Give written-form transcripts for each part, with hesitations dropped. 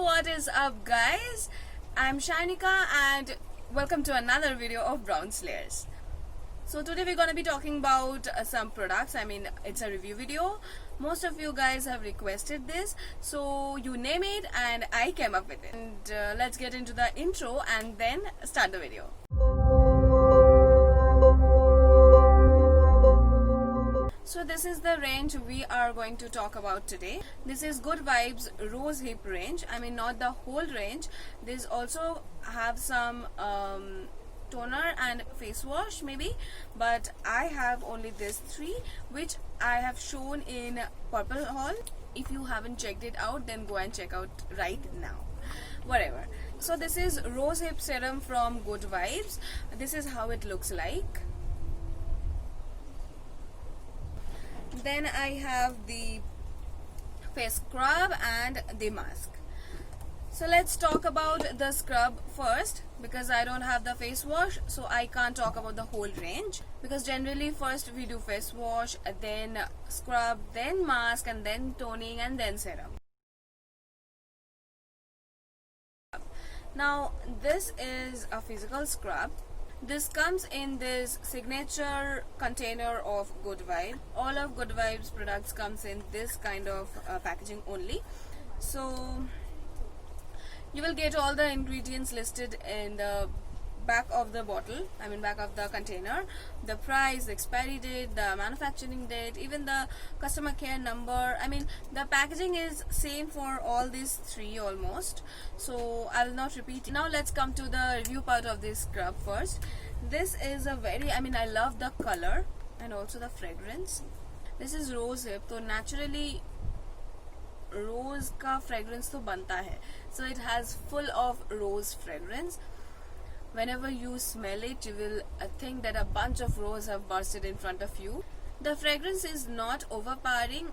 what is up, guys? I'm Shainika and welcome to another video of Brown Slayers. So today we're gonna be talking about some products. It's a review video. Most of you guys have requested this, so you name it and I came up with it. And let's get into the intro and then start the video. So this is the range we are going to talk about today. This is Good Vibes Rose Hip range. Not the whole range. This also have some toner and face wash maybe, but I have only these three, which I have shown in Purple Haul. If you haven't checked it out, then go and check out right now. Whatever. So this is Rose Hip Serum from Good Vibes. This is how it looks like. Then I have the face scrub and the mask. So let's talk about the scrub first, because I don't have the face wash, so I can't talk about the whole range, because generally first we do face wash, then scrub, then mask, and then toning, and then serum. Now this is a physical scrub. This comes in this signature container of Good Vibes. All of Good Vibes products comes in this kind of packaging only. So you will get all the ingredients listed in the back of the bottle, back of the container, the price, the expiry date, the manufacturing date, even the customer care number. The packaging is same for all these three almost, so I will not repeat. Now let's come to the review part of this scrub first. This is a very, I love the color and also the fragrance. This is rose hip, so naturally rose ka fragrance to banta hai, so it has full of rose fragrance. Whenever you smell it, you will think that a bunch of roses have bursted in front of you. The fragrance is not overpowering.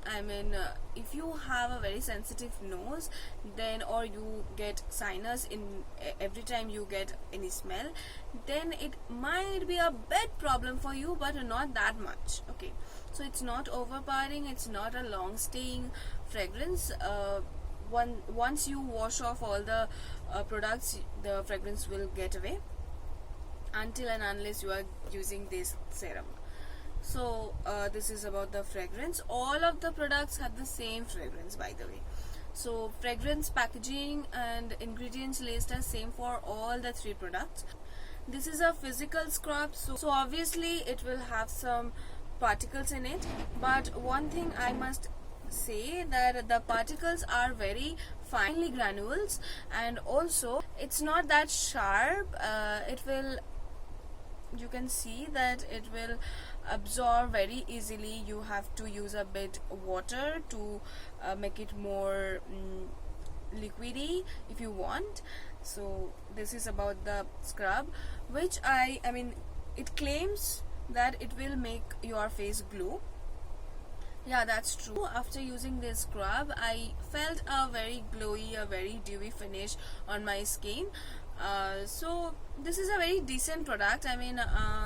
If you have a very sensitive nose, then or you get sinus in every time you get any smell, then it might be a bit problem for you, but not that much. Okay, so it's not overpowering. It's not a long-staying fragrance. Once you wash off all the products, the fragrance will get away, until and unless you are using this serum. So this is about the fragrance. All of the products have the same fragrance, by the way. So fragrance, packaging and ingredients list are same for all the three products. This is a physical scrub, so obviously it will have some particles in it, but one thing I must say that the particles are very finely granules, and also it's not that sharp. You can see that it will absorb very easily. You have to use a bit water to make it more liquidy if you want. So this is about the scrub, which it claims that it will make your face glow. Yeah, that's true. After using this scrub, I felt a very glowy, a very dewy finish on my skin. So this is a very decent product.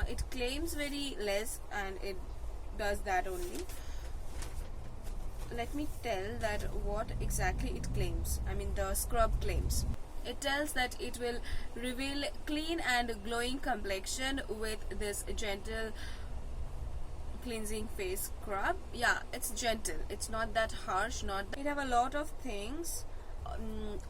It claims very less and it does that only. Let me tell that what exactly it claims. The scrub claims. It tells that it will reveal clean and glowing complexion with this gentle cleansing face scrub. Yeah, it's gentle, it's not that harsh. It have a lot of things.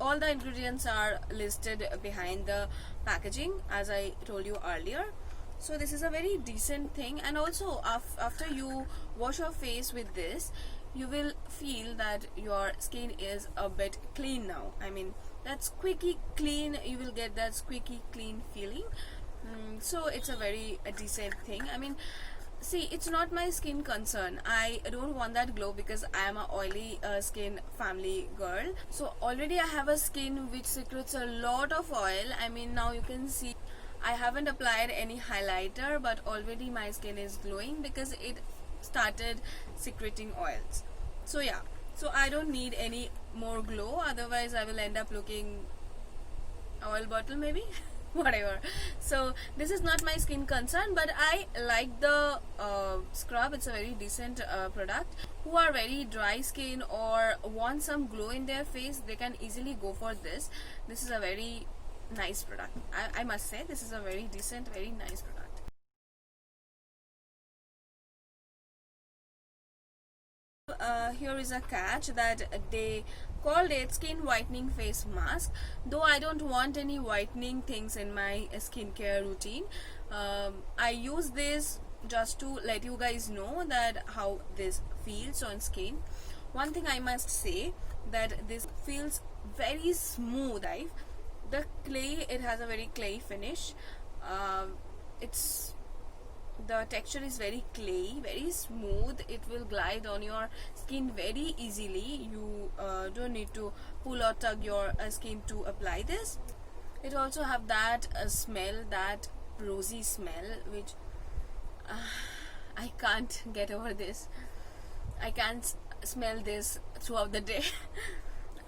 All the ingredients are listed behind the packaging, as I told you earlier. So this is a very decent thing, and also after you wash your face with this, you will feel that your skin is a bit clean now. That squeaky clean, you will get that squeaky clean feeling. So it's a very decent thing. See, it's not my skin concern. I don't want that glow because I am a oily skin family girl. So already I have a skin which secretes a lot of oil. Now you can see I haven't applied any highlighter, but already my skin is glowing because it started secreting oils. So yeah, so I don't need any more glow, otherwise I will end up looking oil bottle maybe. whatever. So this is not my skin concern, but I like the scrub. It's a very decent product. Who are very dry skin or want some glow in their face, they can easily go for this. This is a very nice product. I must say this is a very decent, very nice product. Here is a catch that they called it skin whitening face mask, though I don't want any whitening things in my skincare routine. I use this just to let you guys know that how this feels on skin. One thing I must say, that this feels very smooth. The clay, it has a very clay finish. It's the texture is very clayey, very smooth. It will glide on your skin very easily. You don't need to pull or tug your skin to apply this. It also have that smell, that rosy smell, which I can't get over this. I can't smell this throughout the day.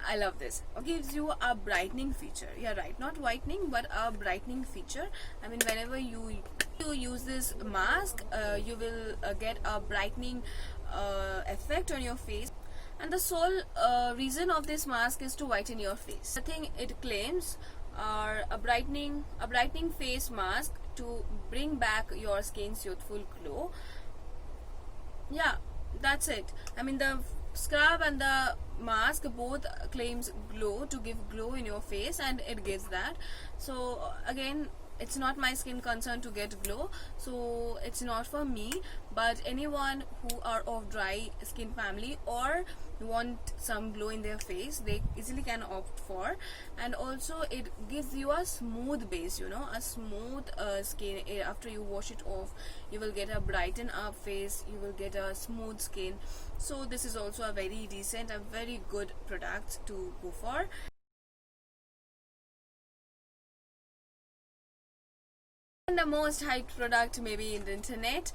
I love this. It gives you a brightening feature. Yeah, right, not whitening, but a brightening feature. I mean, whenever you use this mask, you will get a brightening effect on your face. And the sole reason of this mask is to whiten your face. The thing it claims are a brightening face mask to bring back your skin's youthful glow. Yeah, that's it. I mean, the scrub and the mask both claims glow, to give glow in your face, and it gives that. So again, it's not my skin concern to get glow, so it's not for me. But anyone who are of dry skin family or want some glow in their face, they easily can opt for. And also it gives you a smooth base, a smooth skin. After you wash it off, you will get a brighten up face, you will get a smooth skin. So this is also a very decent, a very good product to go for. And the most hyped product maybe in the internet,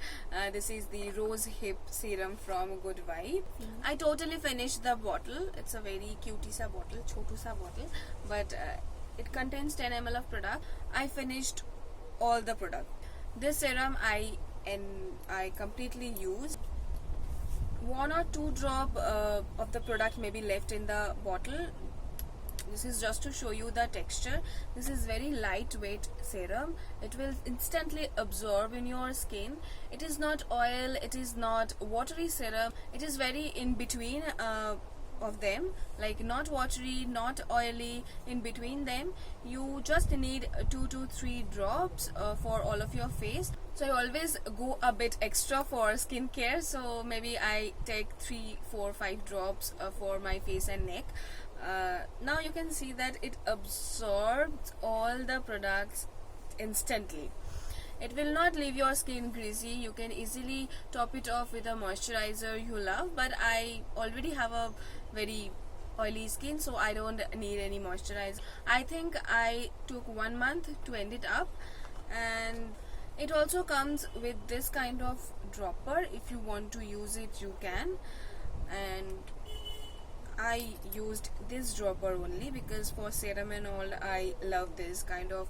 this is the Rose Hip Serum from Good Vibe. I totally finished the bottle. It's a very cutie sa bottle, chotu sa bottle, but it contains 10 ml of product. I finished all the product. This serum I completely used. 1 or 2 drop of the product may be left in the bottle. This is just to show you the texture. This is very lightweight serum. It will instantly absorb in your skin. It is not oil, it is not watery serum. It is very in between of them, like not watery, not oily, in between them. You just need 2 to 3 drops for all of your face. So I always go a bit extra for skincare, so maybe I take 3, 4, 5 drops for my face and neck. Now you can see that it absorbs all the products instantly. It will not leave your skin greasy. You can easily top it off with a moisturizer you love, but I already have a very oily skin, so I don't need any moisturizer. I think I took 1 month to end it up. And it also comes with this kind of dropper. If you want to use it, you can. And I used this dropper only because for serum and all, I love this kind of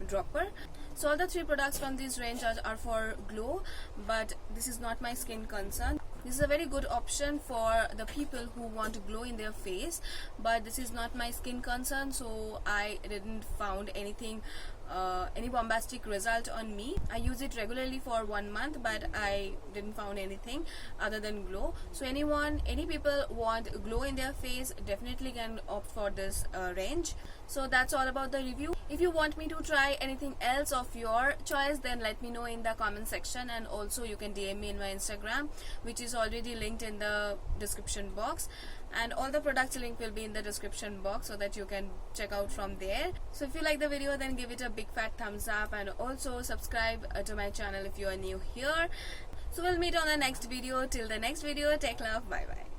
dropper. So all the 3 products from this range are for glow, but this is not my skin concern. This is a very good option for the people who want to glow in their face, but this is not my skin concern, so I didn't found anything any bombastic result on me. I use it regularly for 1 month, but I didn't found anything other than glow. So any people want glow in their face, definitely can opt for this range. So that's all about the review. If you want me to try anything else of your choice, then let me know in the comment section, and also you can DM me in my Instagram, which is already linked in the description box. And all the products link will be in the description box, so that you can check out from there. So if you like the video, then give it a big fat thumbs up, and also subscribe to my channel if you are new here. So we'll meet on the next video. Till the next video, take love, bye bye.